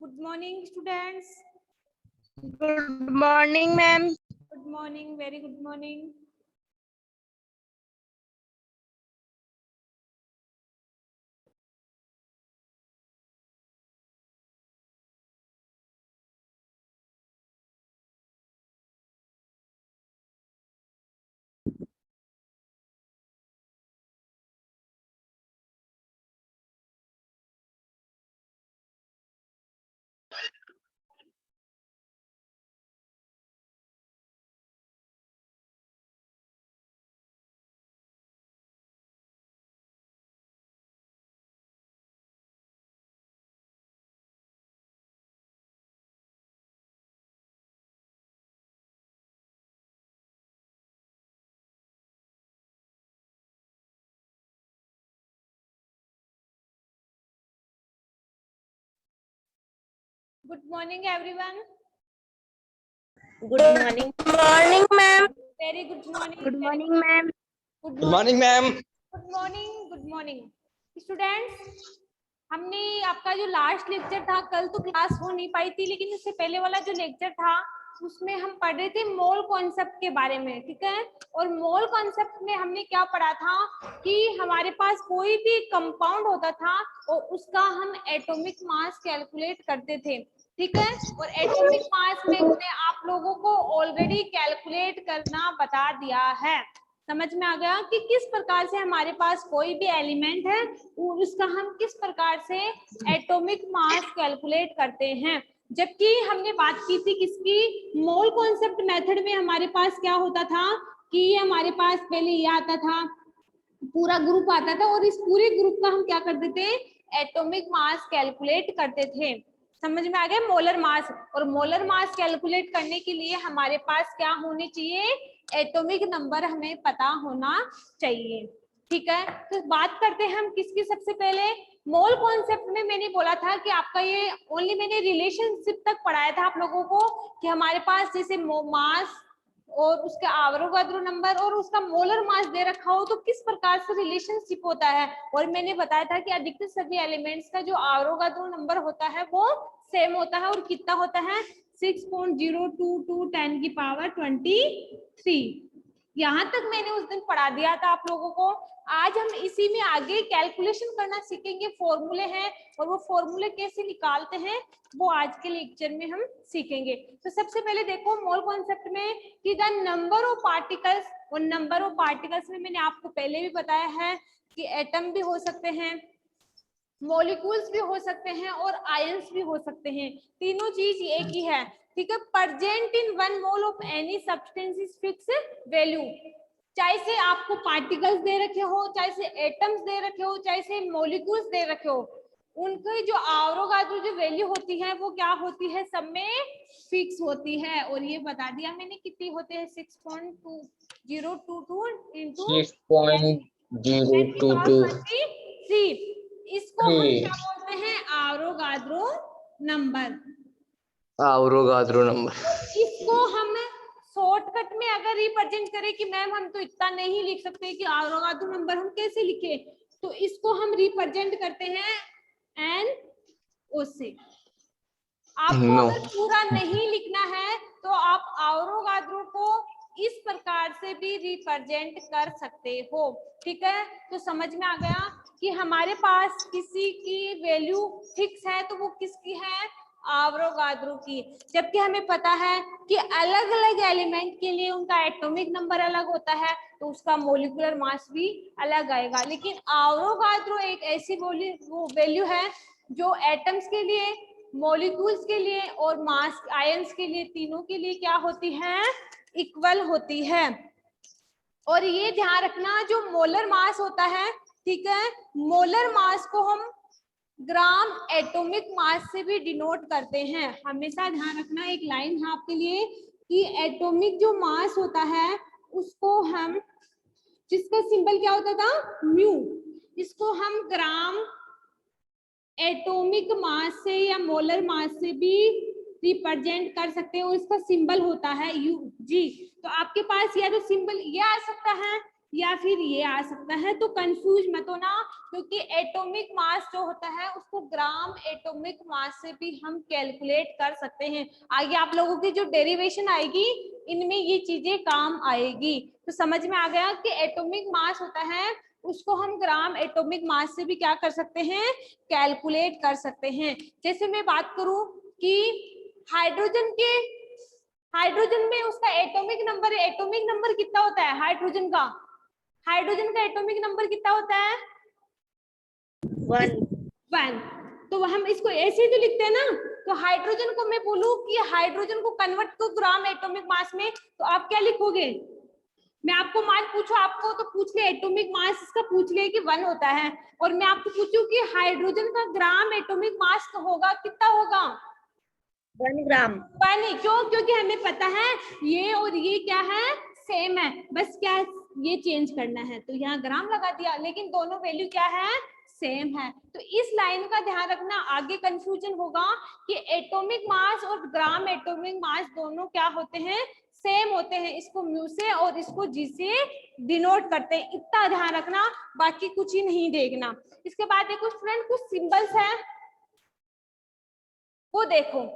Good morning, students. Good morning, ma'am. Good morning, very good morning. Good morning, everyone. Good morning. Good morning, ma'am. Very good morning. Good morning, ma'am. Good Good morning, ma'am. Good morning. Good morning, students. हमने आपका जो last lecture था, कल तो class हो नहीं पाई थी, लेकिन उससे पहले वाला जो लेक्चर था उसमें हम पढ़ रहे थे मोल कॉन्सेप्ट के बारे में, ठीक है। और मोल कॉन्सेप्ट में हमने क्या पढ़ा था कि हमारे पास कोई भी कंपाउंड होता था और उसका हम एटॉमिक मास कैलकुलेट करते थे, ठीक है। और एटॉमिक मास में मैंने आप लोगों को ऑलरेडी कैलकुलेट करना बता दिया है। समझ में आ गया कि किस प्रकार से हमारे पास कोई भी एलिमेंट है उसका हम किस प्रकार से एटॉमिक मास कैलकुलेट करते हैं। जबकि हमने बात की थी किसकी, मोल कॉन्सेप्ट मेथड में हमारे पास क्या होता था कि हमारे पास पहले ये आता था, पूरा ग्रुप आता था और इस पूरे ग्रुप का हम क्या करते थे, एटॉमिक मास कैलकुलेट करते थे। समझ में आ गया, मोलर मास। और मोलर मास कैलकुलेट करने के लिए हमारे पास क्या होनी चाहिए, एटॉमिक नंबर हमें पता होना चाहिए, ठीक है। तो बात करते हैं हम किसकी, सबसे पहले मोल कॉन्सेप्ट में मैंने बोला था कि आपका ये ओनली मैंने रिलेशनशिप तक पढ़ाया था आप लोगों को कि हमारे पास जैसे मास और उसका एवोगाड्रो नंबर और उसका मोलर मास दे रखा हो तो किस प्रकार से रिलेशनशिप होता है। और मैंने बताया था कि अधिकतर सभी एलिमेंट्स का जो एवोगाड्रो नंबर होता है वो सेम होता है और कितना होता है 6.022 10 की पावर 23। यहाँ तक मैंने उस दिन पढ़ा दिया था आप लोगों को। आज हम इसी में आगे कैलकुलेशन करना सीखेंगे, फॉर्मूले हैं और वो फॉर्मूले कैसे निकालते हैं वो आज के लेक्चर में हम सीखेंगे। तो सबसे पहले देखो मोल कॉन्सेप्ट में कि द नंबर ऑफ पार्टिकल्स, और नंबर ऑफ पार्टिकल्स में मैंने आपको पहले भी बताया है कि एटम भी हो सकते हैं, मॉलिक्यूल्स भी हो सकते हैं और आयंस भी हो सकते हैं, तीनों चीज एक ही है, ठीक है। Present in 1 mole of any substance is fix value. चाहे से आपको पार्टिकल्स दे रखे हो, चाहे से एटम्स दे रखे हो, चाहे से मॉलिक्यूल्स दे रखे हो, उनकी जो एवोगाड्रो जो वैल्यू होती है वो क्या होती है, सब में फिक्स होती है। और ये बता दिया मैंने कितनी होते हैं, 6.022 इंटू 6.022 इसको हम क्या बोलते हैं, एवोगाड्रो नंबर। Avogadro number. इसको हम शॉर्टकट में अगर रिप्रेजेंट करें कि मैम हम तो इतना नहीं लिख सकते कि एवोगाड्रो नंबर हम कैसे लिखे, तो इसको हम रिप्रेजेंट करते हैं एन ओ से। आपको अगर पूरा नहीं लिखना है तो आप एवोगाड्रो को इस प्रकार से भी रिप्रेजेंट कर सकते हो, ठीक है। तो समझ में आ गया कि हमारे पास किसी की वैल्यू फिक्स है तो वो किसकी है, एवोगाड्रो की। जबकि हमें पता है कि अलग अलग एलिमेंट के लिए उनका एटॉमिक नंबर अलग होता है तो उसका मोलिकुलर मास भी अलग आएगा, लेकिन एवोगाड्रो एक ऐसी वैल्यू है जो एटम्स के लिए, मॉलिक्यूल्स के लिए और मास आयंस के लिए, तीनों के लिए क्या होती है, इक्वल होती है। और ये ध्यान रखना जो मोलर मास होता है, ठीक है, मोलर मास को हम ग्राम एटॉमिक मास से भी डिनोट करते हैं। हमेशा ध्यान रखना, एक लाइन है आपके लिए कि एटॉमिक जो मास होता है उसको हम, जिसका सिंबल क्या होता था, म्यू, इसको हम ग्राम एटॉमिक मास से या मोलर मास से भी रिप्रेजेंट कर सकते हैं और इसका सिंबल होता है यू जी। तो आपके पास या तो सिंबल ये आ सकता है या फिर ये आ सकता है। तो कंफ्यूज मत होना, क्योंकि एटॉमिक मास जो होता है उसको ग्राम एटॉमिक मास से भी हम कैलकुलेट कर सकते हैं। आगे आप लोगों की जो डेरिवेशन आएगी इनमें ये चीजें काम आएगी। तो समझ में आ गया कि एटॉमिक मास होता है उसको हम ग्राम एटॉमिक मास से भी क्या कर सकते हैं, कैलकुलेट कर सकते हैं। जैसे मैं बात करूं कि हाइड्रोजन में उसका एटॉमिक नंबर कितना होता है हाइड्रोजन का एटॉमिक नंबर कितना होता है 1। तो हम इसको ऐसे ही तो लिखते हैं ना। तो हाइड्रोजन को मैं बोलूं कि हाइड्रोजन को कन्वर्ट को ग्राम एटॉमिक मास में, तो आप क्या लिखोगे? मैं आपको मान पूछूं, आपको तो पूछ ले एटॉमिक मास इसका पूछ ले कि 1 होता है, और मैं आपको पूछूं कि हाइड्रोजन का ग्राम एटॉमिक मास होगा कितना होगा? 1 ग्राम। क्यों? क्योंकि हमें पता है ये और ये क्या है, सेम है, बस क्या ये चेंज करना है, तो यहाँ ग्राम लगा दिया, लेकिन दोनों वैल्यू क्या है, सेम है। तो इस लाइन का ध्यान रखना, आगे कंफ्यूजन होगा कि एटॉमिक मास और ग्राम एटॉमिक मास दोनों क्या होते हैं, सेम होते हैं। इसको म्यू से और इसको जी से डिनोट करते हैं, इतना ध्यान रखना, बाकी कुछ ही नहीं देखना। इसके बाद देखो स्टूडेंट, कुछ सिंबल्स है वो देखो,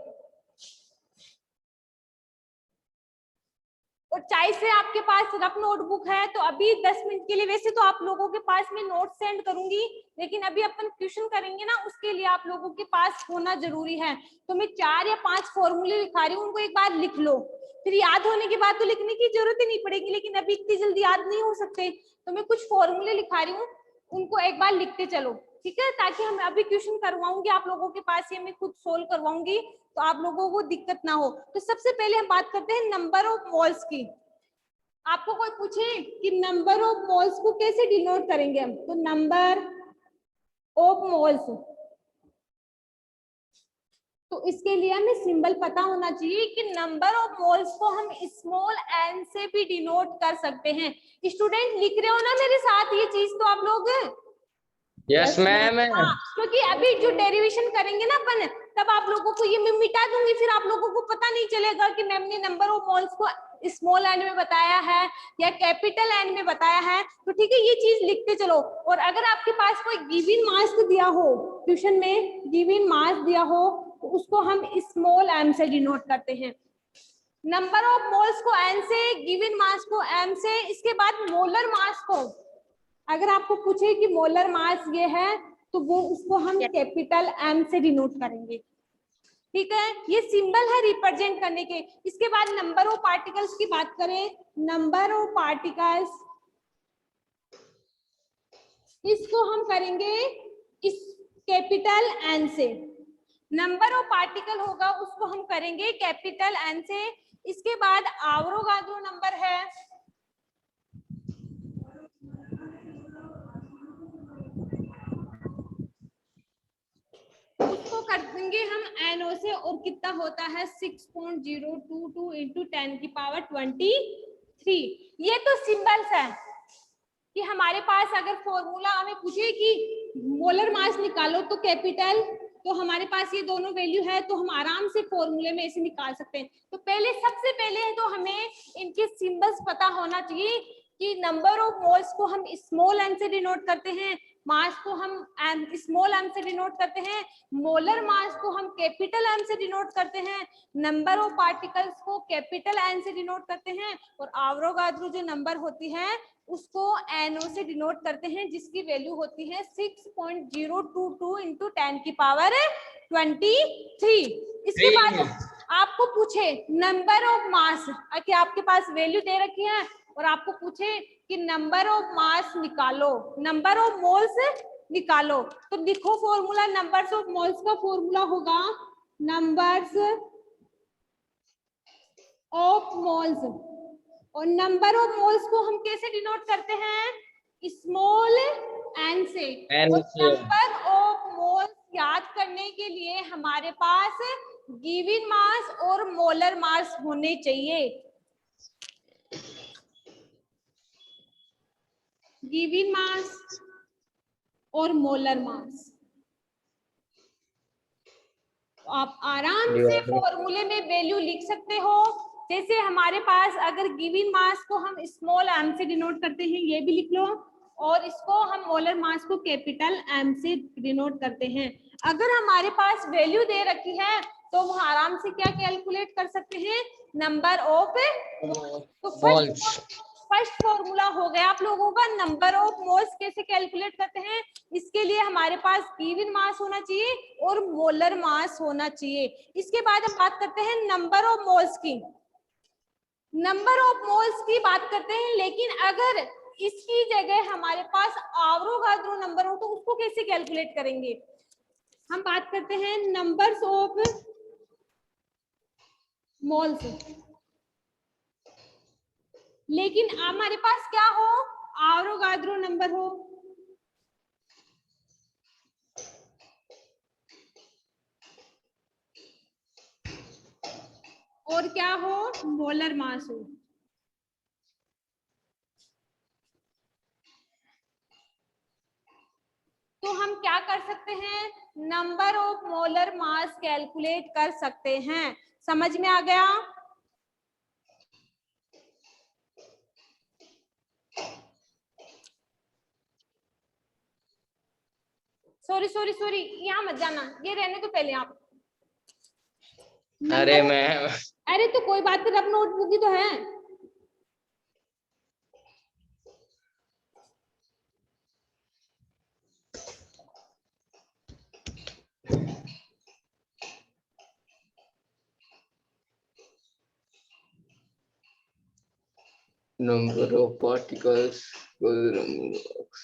और चाहे से आपके पास रफ नोटबुक है तो अभी 10 मिनट के लिए, वैसे तो आप लोगों के पास में नोट सेंड करूंगी, लेकिन अभी अपन ट्यूशन करेंगे ना, उसके लिए आप लोगों के पास होना जरूरी है। तो मैं 4 या 5 फॉर्मूले लिखा रही हूँ, उनको एक बार लिख लो, फिर याद होने के बाद तो लिखने की जरूरत ही नहीं पड़ेगी, लेकिन अभी इतनी जल्दी याद नहीं हो सकते। तो मैं कुछ फॉर्मूले लिखा रही हूँ, उनको एक बार लिखते चलो, ठीक है, ताकि हम अभी ट्यूशन करवाऊंगी आप लोगों के पास, ये मैं खुद सोल्व करवाऊंगी, तो आप लोगों को दिक्कत ना हो। तो सबसे पहले हम बात करते हैं नंबर ऑफ मोल्स की। आपको कोई पूछे कि नंबर ऑफ मोल्स को कैसे डिनोट करेंगे हम, तो नंबर ऑफ मोल्स, तो इसके लिए हमें सिंबल पता होना चाहिए कि नंबर ऑफ मोल्स को हम स्मॉल एन से भी डिनोट कर सकते हैं। स्टूडेंट लिख रहे हो ना मेरे साथ ये चीज, तो आप लोग यस मैम। हाँ, क्योंकि अभी जो डेरिवेशन करेंगे ना अपन, तब आप लोगों को ये मैं मिटा दूंगी, फिर आप लोगों को पता नहीं चलेगा कि मैम ने नंबर ऑफ मोल्स को स्मॉल एन में बताया है या कैपिटल एन में बताया है। तो ठीक है, ये चीज लिखते चलो। और अगर आपके पास कोई गिवन मास दिया हो, ट्यूशन में गिवन मास दिया हो, तो उसको हम स्मॉल एम से डिनोट करते हैं। नंबर ऑफ मोल्स को एन से, गिवन मास को एम से। इसके बाद मोलर मास को, अगर आपको पूछे कि मोलर मास ये है, तो वो उसको हम कैपिटल एम से डिनोट करेंगे, ठीक है। ये सिंबल है रिप्रेजेंट करने के। इसके बाद नंबर ऑफ पार्टिकल्स की बात करें, नंबर ऑफ पार्टिकल्स, इसको हम करेंगे इस कैपिटल एन से। नंबर ऑफ पार्टिकल होगा उसको हम करेंगे कैपिटल एन से। इसके बाद आवोगाद्रो नंबर है, उसको कर देंगे हम एनओ से, और कितना होता है 6.022 इंटू 10 की पावर 23। ये तो सिंबल्स है कि हमारे पास अगर फॉर्मूला हमें पूछे कि मोलर मास निकालो तो कैपिटल, तो हमारे पास ये दोनों वैल्यू है, तो हम आराम से फॉर्मूले में ऐसे निकाल सकते हैं। तो पहले सबसे पहले तो हमें इनके सिंबल्स पता होना चाहिए कि नंबर ऑफ मोल्स को हम स्मॉल एन से डिनोट करते हैं, मास को हम स्मॉल एम से डिनोट करते हैं, मोलर मास को हम कैपिटल एम से डिनोट करते हैं, नंबर ऑफ पार्टिकल्स को कैपिटल एन से डिनोट करते हैं, और आवोगाद्रो जो नंबर होती है उसको एनओ से डिनोट करते हैं, जिसकी वैल्यू होती है 6.022 इंटू 10 की पावर 23। इसके बाद आपको पूछे नंबर ऑफ मास, कि आपके पास वैल्यू दे रखी है और आपको पूछे कि नंबर ऑफ मास निकालो, नंबर ऑफ मोल्स निकालो, तो लिखो फॉर्मूला। नंबर्स ऑफ मोल्स का फॉर्मूला होगा नंबर्स ऑफ मोल्स, और नंबर ऑफ मोल्स को हम कैसे डिनोट करते हैं, स्मॉल एन से। नंबर ऑफ मोल्स याद करने के लिए हमारे पास गिवन मास और मोलर मास होने चाहिए। गिवन मास और मोलर मास, तो आप आराम से फॉर्मूले में वैल्यू लिख सकते हो जैसे हमारे पास अगर गिवन मास को हम स्मॉल m से डिनोट करते हैं, ये भी लिख लो, और इसको हम मोलर मास को कैपिटल M से डिनोट करते हैं। अगर हमारे पास वैल्यू दे रखी है तो वो आराम से क्या कैलकुलेट कर सकते हैं, नंबर ऑफ। तो फर्स्ट फॉर्मूला हो गया आप लोगों का, नंबर ऑफ मोल्स कैसे कैलकुलेट करते हैं। इसके लिए हमारे पास गिवन मास होना चाहिए और मोलर मास होना चाहिए। इसके बाद हम बात करते हैं नंबर ऑफ मोल्स की। नंबर ऑफ मोल्स की बात करते हैं, लेकिन अगर इसकी जगह हमारे पास आवरोगाद्रो नंबर हो तो उसको कैसे कैलकुलेट करेंगे। हम बात करते हैं नंबर्स ऑफ मोल्स, लेकिन हमारे पास क्या हो, आवरोगाद्रो नंबर हो। और क्या हो, मोलर मास हो। तो हम क्या कर सकते हैं, number of molar mass calculate कर सकते हैं। समझ में आ गया। सॉरी सॉरी सॉरी, यहाँ मत जाना, ये रहने तो पहले आप। अरे मैम, अरे तो कोई बात नहीं, अब नोटबुक ही तो है। नंबर ऑफ पार्टिकल्स,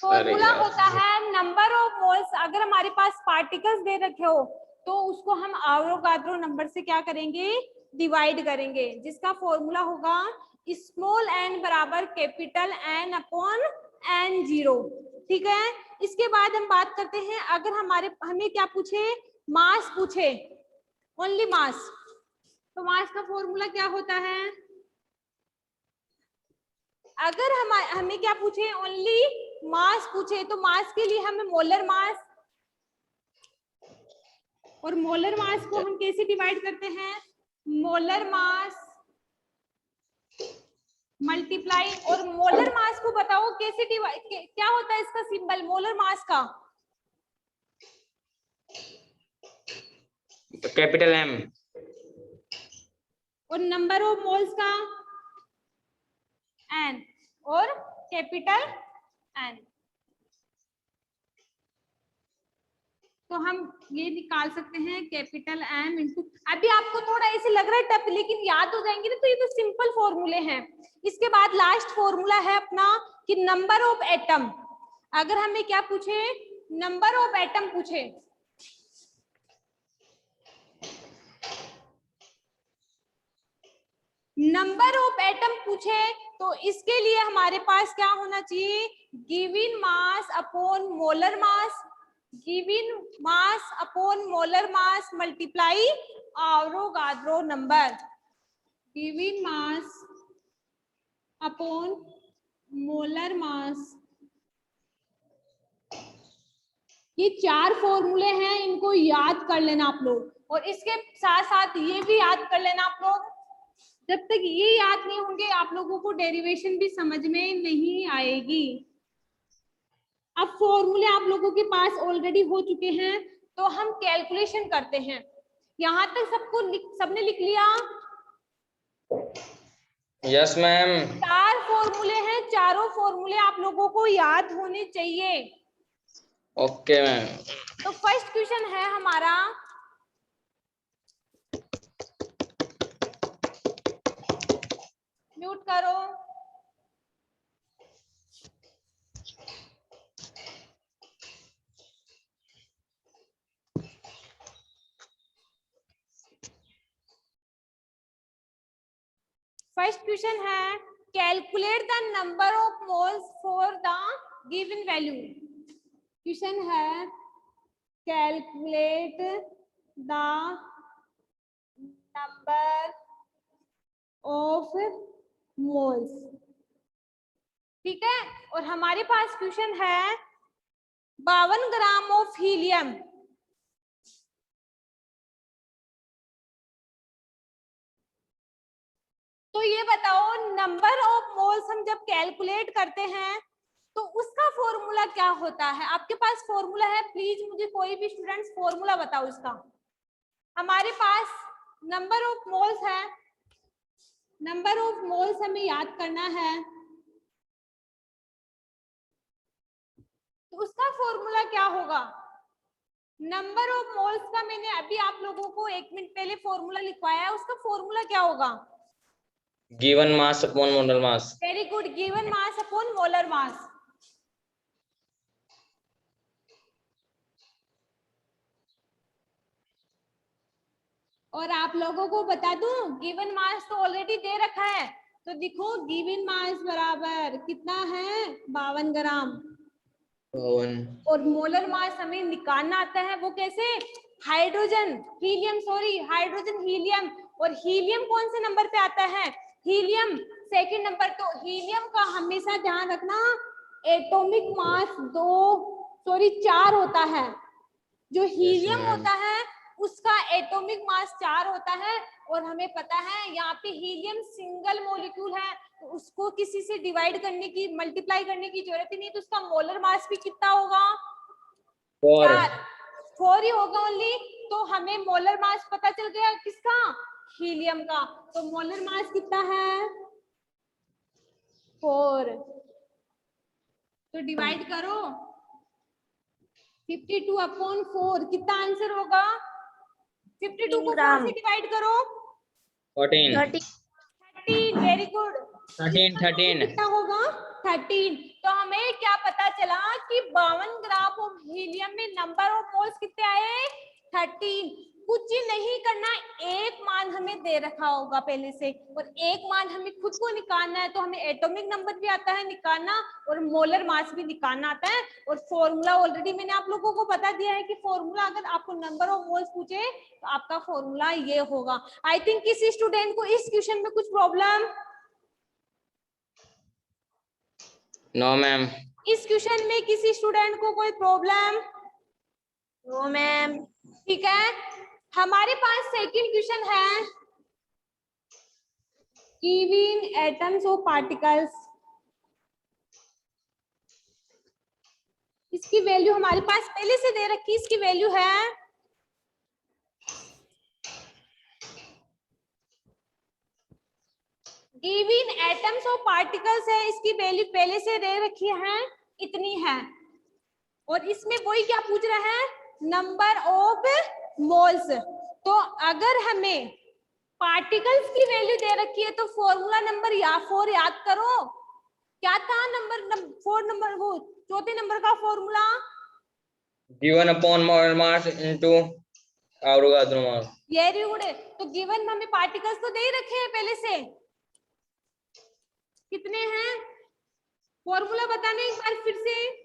फॉर्मूला होता है नंबर ऑफ मोल्स। अगर हमारे पास पार्टिकल्स दे रखे हो तो उसको हम आवोगाद्रो नंबर से क्या करेंगे, डिवाइड करेंगे, जिसका फॉर्मूला होगा स्मॉल n बराबर कैपिटल N अपॉन N0। ठीक है। इसके बाद हम बात करते हैं, अगर हमें क्या पूछे, मास पूछे, ओनली मास, तो मास का फॉर्मूला क्या होता है। अगर हमें क्या पूछे, ओनली मास पूछे, तो मास के लिए हमें मोलर मास, और मोलर मास को हम कैसे डिवाइड करते हैं, मोलर मास मल्टीप्लाई। और मोलर मास को बताओ कैसे डिवाइड, क्या होता है इसका सिंबल मोलर मास का, कैपिटल M। और नंबर ऑफ मोल्स का N, और कैपिटल N। तो हम ये निकाल सकते हैं कैपिटल M इंटू, अभी आपको थोड़ा ऐसे लग रहा है टफ, लेकिन याद हो जाएंगे ना, तो ये तो सिंपल फॉर्मूले हैं। इसके बाद लास्ट फॉर्मूला है अपना कि नंबर ऑफ एटम। अगर हमें क्या पूछे, नंबर ऑफ एटम पूछे, नंबर ऑफ एटम पूछे, तो इसके लिए हमारे पास क्या होना चाहिए, गिवन मास अपॉन मोलर मास, गिवन मास अपॉन मोलर मास multiply Avogadro number, given mass upon molar मास। ये 4 फॉर्मूले हैं, इनको याद कर लेना आप लोग, और इसके साथ साथ ये भी याद कर लेना आप लोग। जब तक ये याद नहीं होंगे आप लोगों को डेरिवेशन भी समझ में नहीं आएगी। अब फॉर्मूले आप लोगों के पास ऑलरेडी हो चुके हैं, तो हम कैलकुलेशन करते हैं। यहाँ तक सबने लिख लिया। Yes ma'am. 4 फॉर्मूले हैं, चारों फॉर्मूले आप लोगों को याद होने चाहिए। Okay ma'am. तो फर्स्ट क्वेश्चन है हमारा, म्यूट करो। फर्स्ट क्वेश्चन है, calculate the number of moles for the given value. Question है, calculate the number of moles. ठीक है। और हमारे पास क्वेश्चन है 52 ग्राम ऑफ हीलियम, तो ये बताओ, नंबर ऑफ मोल्स हम जब कैलकुलेट करते हैं तो उसका फॉर्मूला क्या होता है? आपके पास फॉर्मूला है? प्लीज मुझे कोई भी स्टूडेंट्स फॉर्मूला बताओ इसका। हमारे पास नंबर ऑफ मोल्स है, नंबर ऑफ मोल्स हमें याद करना है, तो उसका फॉर्मूला क्या होगा? नंबर ऑफ मोल्स का मैंने अभी आप लोगों को 1 मिनट पहले फॉर्मूला लिखवाया है, उसका फॉर्मूला क्या होगा? गिवन मास अपॉन मोलर मास। Very good, given mass upon molar मास। और आप लोगों को बता दूं, गिवन मास तो ऑलरेडी दे रखा है, तो देखो गिवन मास बराबर कितना है? 52 ग्राम। 52। और मोलर मास हमें निकालना आता है, वो कैसे? Hydrogen helium, sorry hydrogen helium, और हीलियम कौन से नंबर पे आता है? Helium second number. तो हीलियम का हमेशा ध्यान रखना, एटॉमिक मास 4 होता है। जो हीलियम होता है उसका एटॉमिक मास 4 होता है, और हमें पता है यहाँ पे हीलियम सिंगल मॉलिक्यूल है, तो उसको किसी से डिवाइड करने की, मल्टीप्लाई करने की जरूरत ही नहीं, तो उसका मोलर मास भी कितना होगा? 4 ही होगा ओनली। तो हमें मोलर मास पता चल गया किसका? हीलियम का। तो मोलर मास कितना है? 4। तो डिवाइड करो 52 अपॉन 4, कितना आंसर होगा? 52 को 4 से डिवाइड करो 14। 13। Very good. 13 कितना होगा? 13। तो हमें क्या पता चला कि 52 ग्राम ऑफ हीलियम में नंबर ऑफ मोल्स कितने आए? 13। कुछ नहीं करना, एक मान हमें दे रखा होगा पहले से, और एक मान हमें खुद को निकालना है। तो हमें एटॉमिक नंबर भी आता है निकालना, और मोलर मास भी निकालना आता है। और फॉर्मूला ऑलरेडी मैंने आप लोगों को बता दिया है कि फॉर्मूला, अगर आपको नंबर ऑफ मोल्स पूछे तो आपका फॉर्मूला ये होगा। आई थिंक किसी स्टूडेंट को इस क्वेश्चन में कुछ प्रॉब्लम? No ma'am. इस क्वेश्चन में किसी स्टूडेंट को कोई प्रॉब्लम? No ma'am. ठीक है, हमारे पास सेकंड क्वेश्चन है, गिवन एटम्स और पार्टिकल्स। इसकी वैल्यू हमारे पास पहले से दे रखी, इसकी वैल्यू है गिवन एटम्स और पार्टिकल्स है, इसकी वैल्यू पहले से दे रखी है, इतनी है। और इसमें वही क्या पूछ रहा है? Number of moles. तो अगर हमें पार्टिकल्स की वैल्यू दे रखी है तो फॉर्मूला नंबर 4 याद करो। क्या था नंबर 4 नंबर, वो चौथे नंबर का formula? Given upon molar mass into Avogadro mass. Very good. तो गिवन हमें पार्टिकल्स तो दे ही रखे हैं पहले से, कितने हैं? फॉर्मूला बताने एक बार फिर से।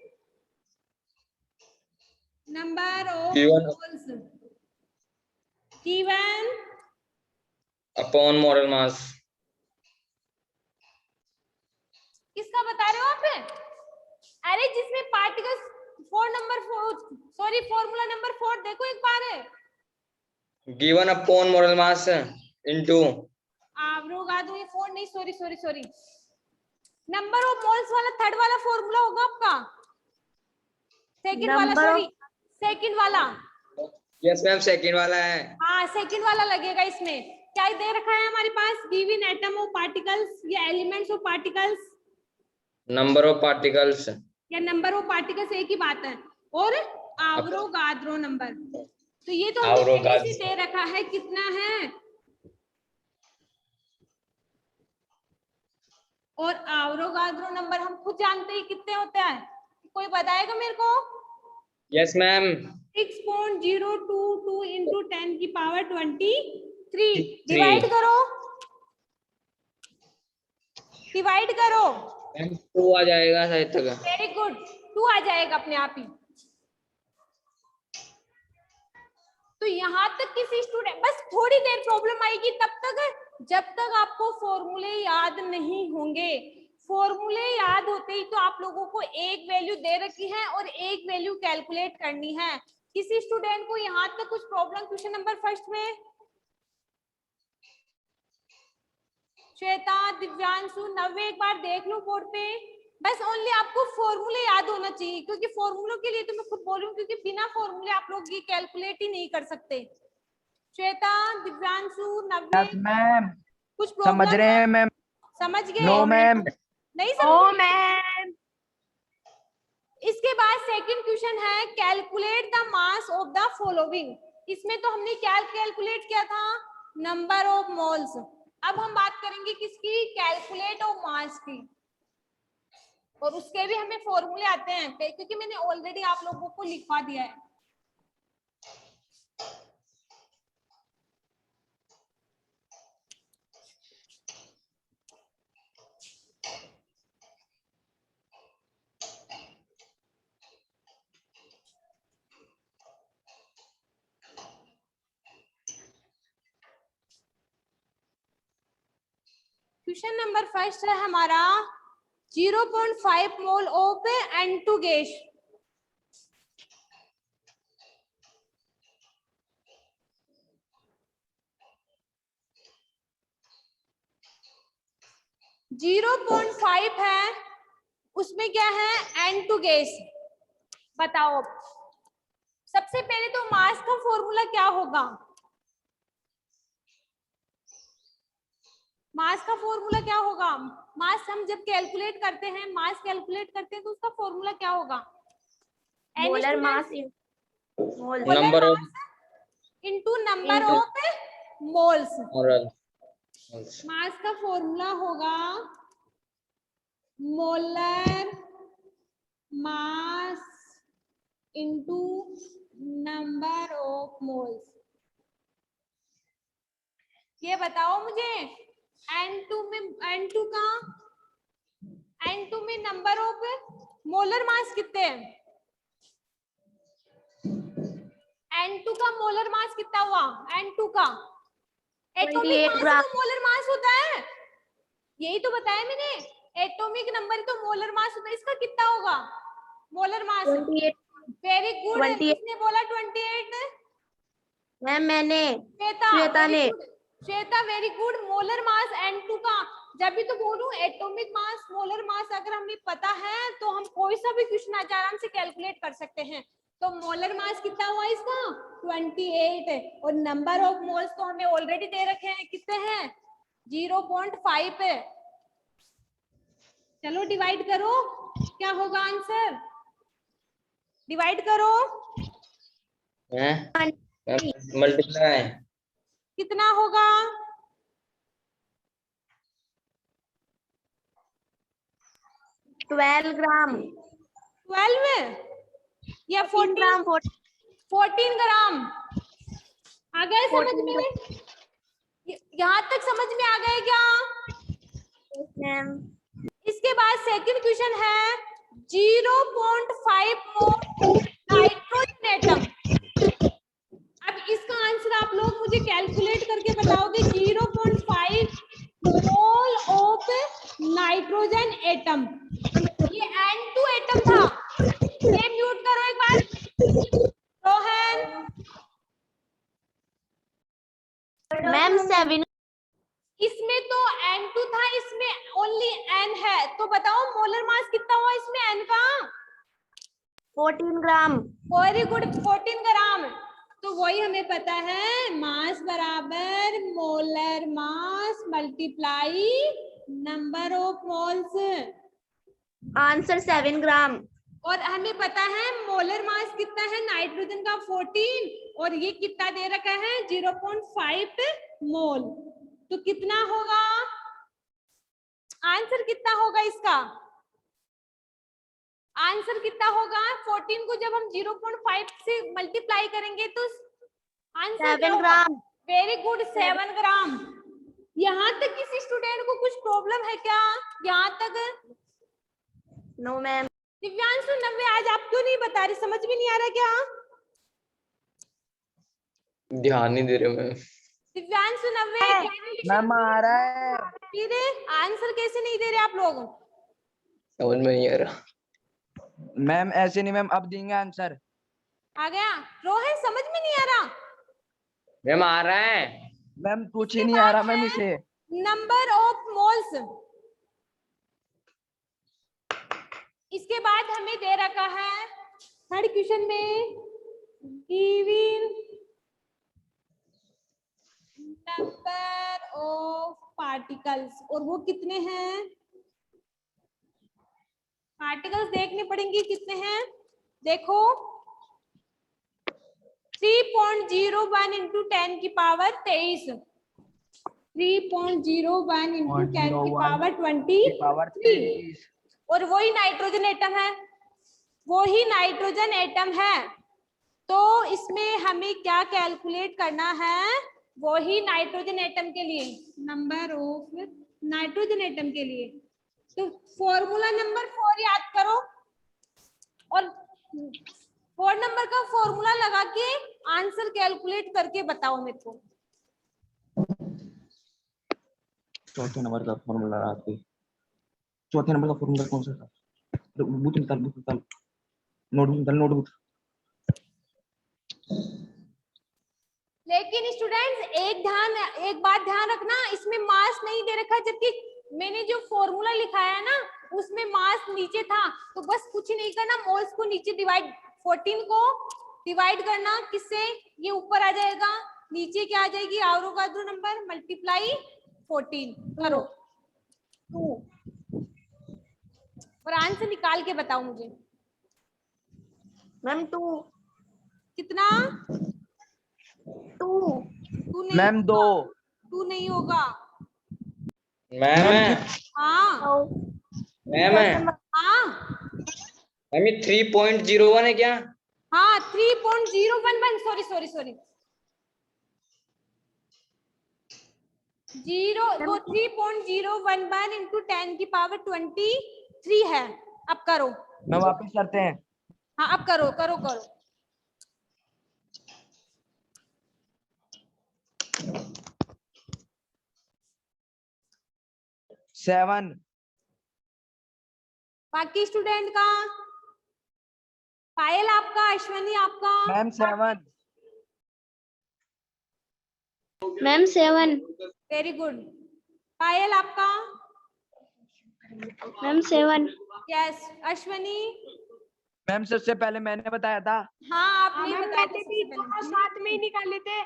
Number of moles given upon molar मास। किसका बता रहे हो आप? अरे जिसमें particles 4 number 4, sorry formula number 4 देखो एक बार है। Given upon molar mass into Avogadro, ये 4 नहीं, sorry sorry sorry, number of moles वाला थर्ड वाला फॉर्मूला होगा आपका, सेकंड वाला, सॉरी सेकंड वाला। यस मैम, सेकंड वाला है। हाँ सेकंड वाला लगेगा। इसमें क्या दे रखा है हमारे पास? गिवन एटम ऑफ पार्टिकल्स या elements of particles? Number of particles या नंबर ऑफ पार्टिकल्स एक ही बात है। और एवोगाड्रो नंबर, तो ये तो हमें पहले से दे रखा है कितना है। और एवोगाड्रो नंबर हम खुद जानते हैं कितने होते हैं, कोई बताएगा मेरे को? Yes ma'am. 6.022 इंटू 10 की पावर 23। डिवाइड करो, डिवाइड करो। मैम 2 आ जाएगा शायद तक। वेरी गुड, 2 आ जाएगा अपने आप ही। तो यहाँ तक किसी स्टूडेंट, बस थोड़ी देर प्रॉब्लम आएगी तब तक जब तक आपको फॉर्मूले याद नहीं होंगे। फॉर्मूले याद होते ही तो आप लोगों को एक वैल्यू दे रखी है और एक वैल्यू कैलकुलेट करनी है। किसी स्टूडेंट को यहाँ तक कुछ प्रॉब्लम क्वेश्चन नंबर फर्स्ट में? श्वेता, दिव्यांशु, नव्य, एक बार देख लो बोर्ड पे। बस ओनली आपको फॉर्मूले याद होना चाहिए, क्योंकि फॉर्मूलों के लिए तो मैं खुद बोलूं, क्योंकि बिना फॉर्मूले आप लोग ये कैलकुलेट ही नहीं कर सकते। श्वेता, दिव्यांशु, नव्य, यस मैम, कुछ समझ प्रॉब्लम रहे है? हैं मैम। समझ गए? No ma'am. नहीं नो समझ? मैम। इसके बाद सेकंड क्वेश्चन है calculate the mass of the following. इसमें तो हमने क्या कैलकुलेट किया था? Number of moles. अब हम बात करेंगे किसकी? कैलकुलेट ऑफ मास की। और उसके भी हमें फॉर्मूले आते हैं, क्योंकि मैंने ऑलरेडी आप लोगों को लिखवा दिया है। क्वेश्चन नंबर फर्स्ट है हमारा 0.5 mole of N2 gas. Zero 0.5 है, उसमें क्या है? N2 gas. बताओ सबसे पहले तो मास का फॉर्मूला क्या होगा? मास का फॉर्मूला क्या होगा? मास हम जब कैलकुलेट करते हैं, मास कैलकुलेट करते हैं तो उसका फॉर्मूला क्या होगा? Molar mass mole number of into number of moles. Molar mass का फॉर्मूला होगा molar mass into number of moles. ये बताओ मुझे N2 में नंबर ऑफ मोलर मास कितने हैं? N2 का मोलर मास कितना हुआ? N2 का एटॉमिक 28 मास ग्राम। तो मोलर मास होता है, यही तो बताया मैंने। एटॉमिक नंबर तो मोलर मास होता है, इसका कितना होगा मोलर मास? 28 very good. 28 किसने बोला 28? मैम मैंने। श्वेता, श्वेता very ने। good. Shweta very good. Molar mass N2 का, जब भी तो बोलूं एटॉमिक मास मोलर मास अगर हमें पता है तो हम कोई सा भी क्वेश्चन आज आराम से कैलकुलेट कर सकते हैं। तो मोलर मास कितना हुआ इसका? 28। और नंबर ऑफ मोल्स तो हमें ऑलरेडी दे रखे हैं, कितने हैं? 0.5 है। चलो डिवाइड करो, क्या होगा आंसर? डिवाइड करो, मल्टीप्लाई कितना होगा? 12 ग्राम। 12 या 14 ग्राम। 14 ग्राम। आ गए समझ में? यहाँ तक समझ में आ गए क्या? मैम। इसके बाद सेकंड क्वेश्चन है 0.5 मोल नाइट्रोजन एटम। अब इसका आंसर आप लोग मुझे कैलकुलेट करके बताओगे। 0.5 मोल ऑफ नाइट्रोजन एटम, ये N2 एटम था। ये म्यूट करो एक बार रोहन। मैम 7। इसमें तो N2 था, इसमें ओनली N है, तो बताओ मोलर मास कितना हुआ इसमें N का? 14 ग्राम। वेरी गुड, 14 ग्राम। तो वही हमें पता है, मास बराबर molar mass multiply number of moles. Answer 7 ग्राम। और हमें पता है मोलर मास कितना है नाइट्रोजन का? 14। और ये कितना दे रखा है? 0.5 मोल। तो कितना होगा आंसर? कितना होगा इसका आंसर? कितना होगा? 14 को जब हम 0.5 से मल्टीप्लाई करेंगे तो आंसर क्या 7 होगा? ग्राम। वेरी गुड, 7 ग्राम। यहाँ तक किसी स्टूडेंट को कुछ प्रॉब्लम है क्या? यहाँ तक? No ma'am. दिव्यांशु, नव्य, आज आप क्यों नहीं बता रहे? समझ में नहीं आ रहा क्या? ध्यान नहीं दे रहे मैं। दिव्यांशु, नव्य, मैम आ रहा है। फिर आंसर कैसे नहीं दे रहे आप लोग? समझ में नहीं आ रहा मैम ऐसे नहीं मैम, अब देंगे आंसर। आ गया? रोहन समझ में नहीं आ रहा? मैम आ रहा है। मैम कुछ ही इसके नहीं आ बाद रहा मैम है इसे। Number of moles. इसके बाद हमें दे रखा है थर्ड क्वेश्चन में गिवन नंबर ऑफ पार्टिकल्स, और वो कितने हैं? पार्टिकल्स देखने पड़ेंगे कितने हैं। देखो 3.01 इंटू 10 की पावर 23, 3.01 इंटू 10 की पावर 23, और वही नाइट्रोजन एटम है, वही नाइट्रोजन एटम है। तो इसमें हमें क्या कैलकुलेट करना है? वही नाइट्रोजन एटम के लिए, नंबर ऑफ नाइट्रोजन एटम के लिए। तो फॉर्मूला नंबर 4 याद करो, और 4 नंबर का फॉर्मूला लगा के आंसर कैलकुलेट करके बताओ मेरे को। चौथे नंबर का फॉर्मूला आपके, चौथे नंबर का फॉर्मूला कौन सा था? बुक निकाल, नोटबुक। लेकिन स्टूडेंट्स एक बात ध्यान रखना, इसमें मास नहीं दे रखा, जबकि मैंने जो फॉर्मूला लिखाया है ना उसमें मास नीचे था। तो बस कुछ नहीं करना, मोल्स को नीचे डिवाइड, 14 को डिवाइड करना किससे, ये ऊपर आ जाएगा, नीचे क्या आ जाएगी, एवोगाड्रो नंबर मल्टीप्लाई 14 करो 2, और आंसर निकाल के बताओ मुझे मैम 2 कितना। 2 2 नहीं मैम 2 होगा, 2 नहीं होगा। मैम हाँ मैम हाँ मैम ये 3.01 है क्या? हाँ 3.011, सॉरी सॉरी सॉरी, 3.011 इंटू 10 की पावर 23 है। अब करो, मैं वापस करते हैं। हाँ अब करो करो करो। सेवन। बाकी स्टूडेंट का, पायल आपका, अश्वनी आपका, ma'am 7। Ma'am 7 very good. Payal आपका, मैम 7 यस। अश्वनी, मैम सबसे पहले मैंने बताया था। हाँ आपने बताया था सबसे पहले। साथ में ही निकाले थे।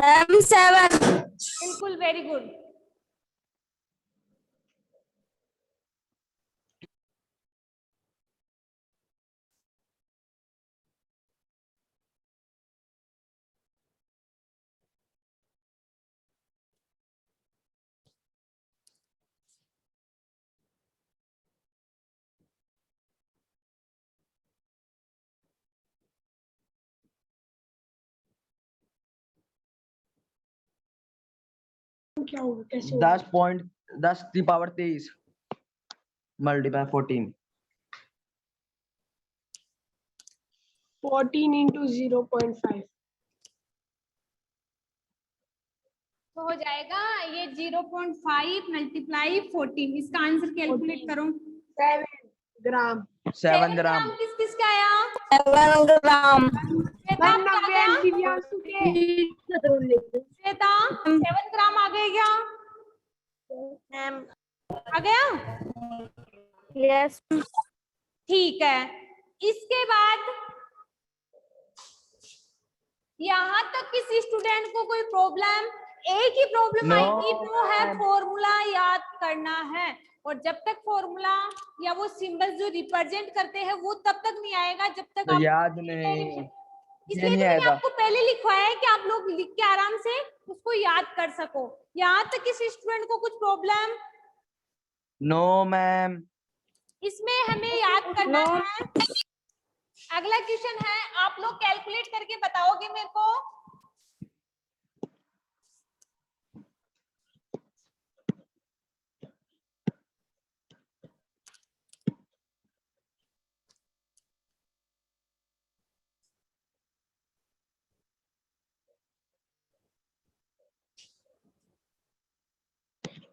मैम 7, बिल्कुल वेरी गुड। क्या होगा, कैसे 10 की पावर 23 मल्टीप्लाई 14। 14 into 0.5 तो हो जाएगा ये 0.5 मल्टीप्लाई 14, इसका आंसर कैलकुलेट करो। 7 ग्राम 7 ग्राम। किस किस का आया? 7 ग्राम श्वेता आपका आ गया? श्वेता 7 ग्राम आ गया क्या? मैम आ गया, यस ठीक है। इसके बाद यहाँ तक किसी स्टूडेंट को कोई प्रॉब्लम? एक ही प्रॉब्लम No, आएगी, वो है ma'am. फॉर्मूला याद करना है, और जब तक फॉर्मूला या वो सिंबल जो रिप्रेजेंट करते हैं वो तब तक नहीं आएगा जब तक तो आप याद नहीं, ये इसलिए नहीं तो मैंने आएगा। आपको पहले लिखवाया है कि आप लोग लिख के आराम से उसको याद कर सको। यहाँ तक किसी स्टूडेंट को कुछ प्रॉब्लम? No ma'am. इसमें हमें याद करना है। अगला क्वेश्चन है, आप लोग कैलकुलेट करके बताओगे मेरे को।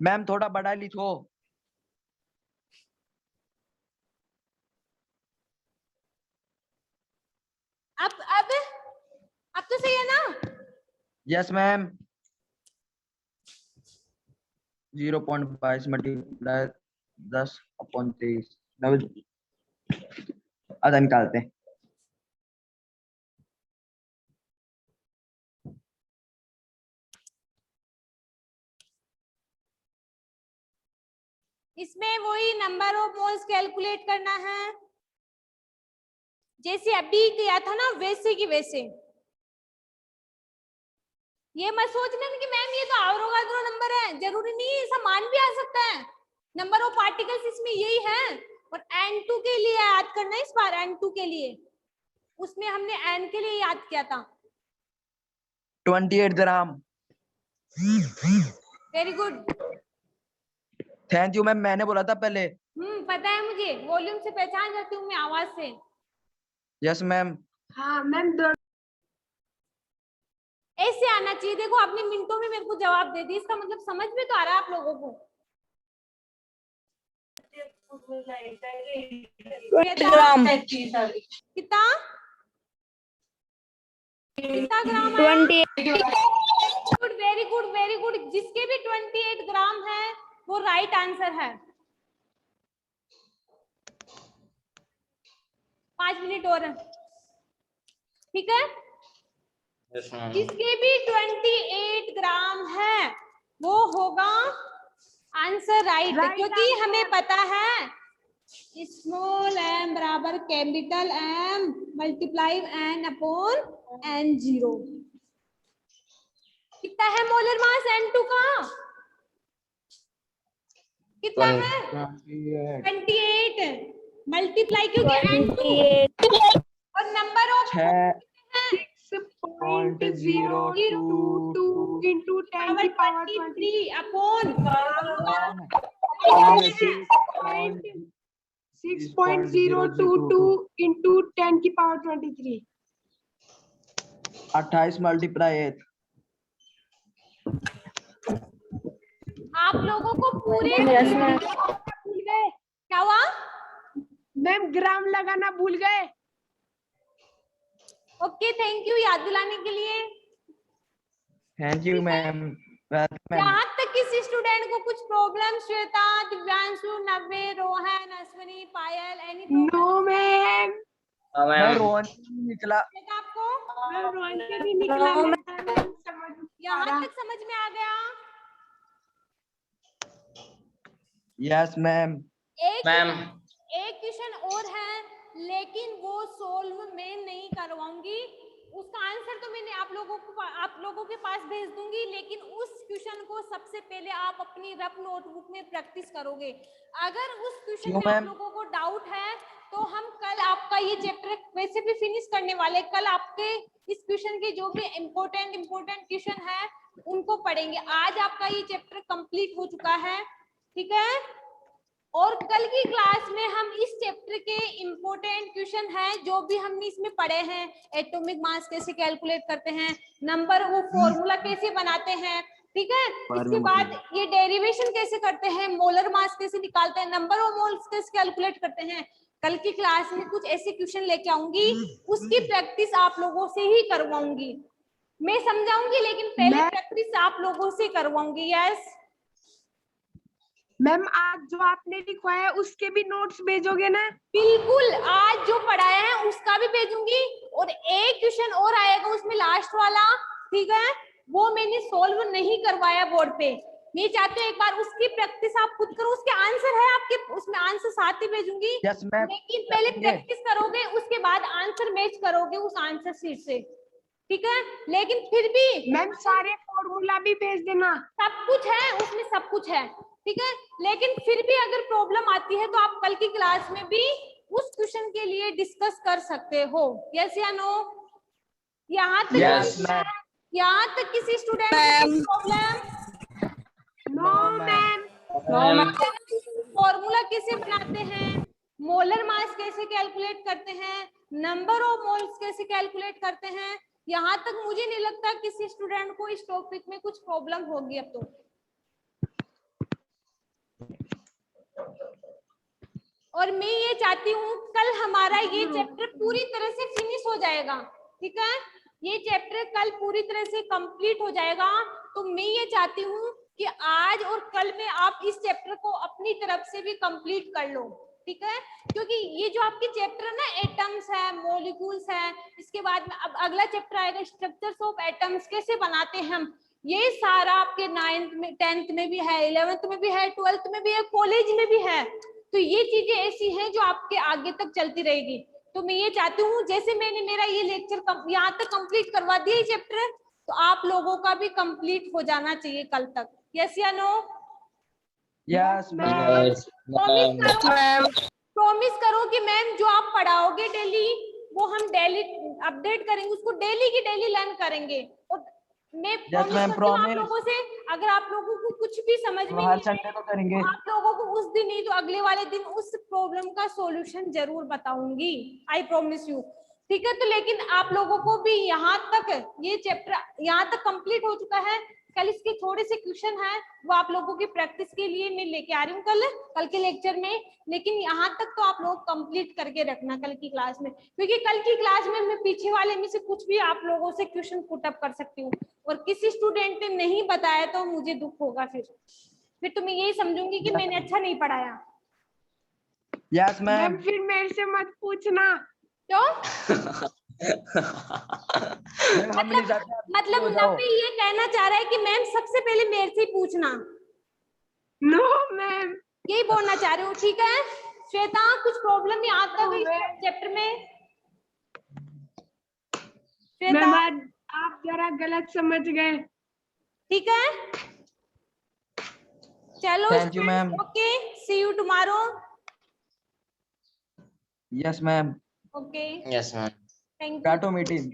मैम थोड़ा बड़ा लिखो। अब तो सही है ना? Yes ma'am. 0.22 मल्टीप्लाई 10/23 आधा निकालते हैं। इसमें वही नंबर ऑफ मोल्स कैलकुलेट करना है जैसे अभी किया था ना, वैसे की वैसे। ये मत सोचना कि मैम ये तो एवोगाड्रो नंबर है, जरूरी नहीं है, ऐसा मान भी आ सकता है। नंबर ऑफ पार्टिकल्स इसमें यही है। और N2 के लिए याद करना है इस बार, N2 के लिए, उसमें हमने N के लिए याद किया था 28 gram. Very good. Thank you ma'am, मैंने बोला था पहले। पता है मुझे, वॉल्यूम से पहचान जाती हूँ मैं, आवाज से। Yes ma'am. हाँ मैम, ऐसे आना चाहिए। देखो आपने मिनटों में मेरे को जवाब दे दी, इसका मतलब समझ में तो आ रहा है आप लोगों को। 20 ग्राम। कितना ग्राम है? 28। Good, very good, very good. जिसके भी 28 ग्राम है वो राइट आंसर है। 5 मिनट और, ठीक है। जिसके भी 28 ग्राम है वो होगा आंसर राइट, क्योंकि हमें पता है स्मॉल m बराबर capital M multiply n upon n0। कितना है मोलर मास N2 का? कितना है? 28 मल्टीप्लाई, क्योंकि N2 और नंबर ऑफ 6.022 into 10 की पावर 23 अपॉन 6.022 into 10 की पावर 23। 28 मल्टीप्लाई 8। आप लोगों को पूरे भूल गए क्या हुआ मैम? ग्राम लगाना भूल गए। ओके, थैंक यू याद दिलाने के लिए। Thank you ma'am. यहाँ तक किसी स्टूडेंट को कुछ problem? Shweta, Divyanshu, Navya, Rohan, Ashwini, Payal, any problem? No ma'am. मैं रोहन निकला। आपको रोहन से भी निकला। यहाँ तक समझ में आ गया? Yes ma'am. एक क्वेश्चन और है, लेकिन वो सोल्व मैं नहीं करवाऊंगी। उसका आंसर तो मैंने आप लोगों के पास भेज दूंगी, लेकिन उस क्वेश्चन को सबसे पहले आप अपनी रफ नोटबुक में प्रैक्टिस करोगे। अगर उस क्वेश्चन में आप लोगों को डाउट है तो हम कल आपका ये चैप्टर वैसे भी फिनिश करने वाले, कल आपके इस क्वेश्चन के जो भी इम्पोर्टेंट क्वेश्चन है उनको पढ़ेंगे। आज आपका ये चैप्टर कंप्लीट हो चुका है, ठीक है। और कल की क्लास में हम इस चैप्टर के इम्पोर्टेंट क्वेश्चन है जो भी हमने इसमें पढ़े हैं, एटॉमिक मास कैसे कैलकुलेट करते हैं, नंबर वो फॉर्मूला कैसे बनाते हैं, ठीक है। इसके बाद ये डेरिवेशन कैसे करते हैं, मोलर मास कैसे निकालते हैं, नंबर ऑफ मोल्स कैसे कैलकुलेट करते हैं। कल की क्लास में कुछ ऐसे क्वेश्चन लेके आऊंगी, उसकी प्रैक्टिस आप लोगों से ही करवाऊंगी। मैं समझाऊंगी लेकिन पहले प्रैक्टिस आप लोगों से करवाऊंगी। यस मैम, आज जो आपने लिखवाया है उसके भी नोट्स भेजोगे ना? बिल्कुल, आज जो पढ़ाया है उसका भी भेजूंगी, और एक क्वेश्चन और आएगा उसमें लास्ट वाला, ठीक है, वो मैंने सॉल्व नहीं करवाया बोर्ड पे। मैं चाहती हूँ एक बार उसकी प्रैक्टिस आप खुद करो। उसके आंसर है आपके, उसमें आंसर साथ ही भेजूंगी। लेकिन पहले प्रैक्टिस करोगे, उसके बाद आंसर मैच करोगे उस आंसर शीट से, ठीक है। लेकिन फिर भी मैम सारे फॉर्मूला भी भेज देना। सब कुछ है उसमें, सब कुछ है, ठीक है। लेकिन फिर भी अगर प्रॉब्लम आती है तो आप कल की क्लास में भी उस क्वेश्चन के लिए डिस्कस कर सकते हो। यस या नो? यहाँ तक किसी स्टूडेंट को प्रॉब्लम? No ma'am. फॉर्मूला कैसे बनाते हैं, मोलर मास कैसे कैलकुलेट करते हैं, नंबर ऑफ मोल्स कैसे कैलकुलेट करते हैं, यहाँ तक मुझे नहीं लगता किसी स्टूडेंट को इस टॉपिक में कुछ प्रॉब्लम होगी अब तो। और मैं ये चाहती हूँ कल हमारा ये चैप्टर पूरी तरह से फिनिश हो जाएगा, ठीक है। ये चैप्टर कल पूरी तरह से कंप्लीट हो जाएगा। तो मैं ये चाहती हूँ कि कि आज और कल में आप इस चैप्टर को अपनी तरफ से भी कंप्लीट कर लो, ठीक है। क्योंकि ये जो आपके चैप्टर है ना, एटम्स है, मॉलिक्यूल्स है, इसके बाद में अब अगला चैप्टर आएगा स्ट्रक्चर्स ऑफ एटम्स, कैसे बनाते हैं हम, ये सारा आपके 9th में 10th में भी है, 11th में भी है, 12th में भी है, कॉलेज में भी है। तो ये चीजें ऐसी हैं जो आपके आगे तक चलती रहेगी। तो मैं ये चाहती हूँ जैसे मैंने मेरा ये लेक्चर यहाँ तक कंप्लीट करवा दिया ये चैप्टर, तो आप लोगों का भी कंप्लीट हो जाना चाहिए कल तक। यस या no? Yes ma'am. Yes, ma'am. Promise करो कि मैम जो आप पढ़ाओगे डेली वो हम डेली अपडेट करेंगे, उसको डेली की डेली लर्न करेंगे। और मैं प्रॉमिस ma'am, करती हूँ आप promise. लोगों से, अगर आप लोगों को कुछ भी समझ में हर नहीं संडे को करेंगे। तो आप लोगों को उस दिन नहीं तो अगले वाले दिन उस प्रॉब्लम का सॉल्यूशन जरूर बताऊंगी, आई प्रॉमिस यू, ठीक है। तो लेकिन आप लोगों को भी यहाँ तक ये चैप्टर यहाँ तक कंप्लीट हो चुका है। कल इसके थोड़े से क्वेश्चन हैं वो आप लोगों की प्रैक्टिस के लिए मैं लेके आ रही हूँ कल के लेक्चर में, लेकिन यहाँ तक तो आप लोग कंप्लीट करके रखना कल की क्लास में, क्योंकि कल की क्लास में मैं पीछे वाले में से कुछ भी आप लोगों से क्वेश्चन पुट अप कर सकती हूँ, और किसी स्टूडेंट ने नहीं बताया तो मुझे दुख होगा, फिर तो मैं यही समझूंगी कि मैंने अच्छा नहीं पढ़ाया। Yes ma'am. मैम फिर मेरे से मत पूछना। क्यों? हम नहीं चाहते आप मतलब हो जाओ। नबी ये कहना चाह रहा है कि मैम सबसे पहले मेरे से ही पूछना, नो मैम। यही बोलना चाह रहे हो, ठीक है। श्वेता कुछ प्रॉब्लम यहाँ तक इस मैम। चैप्टर में? मैम श्वेता आज आप जरा गलत समझ गए। ठीक है, चलो Thank you, ma'am. Okay, see you tomorrow. Yes ma'am. Okay, Yes, ma'am. Thank you. काटो मीटिंग।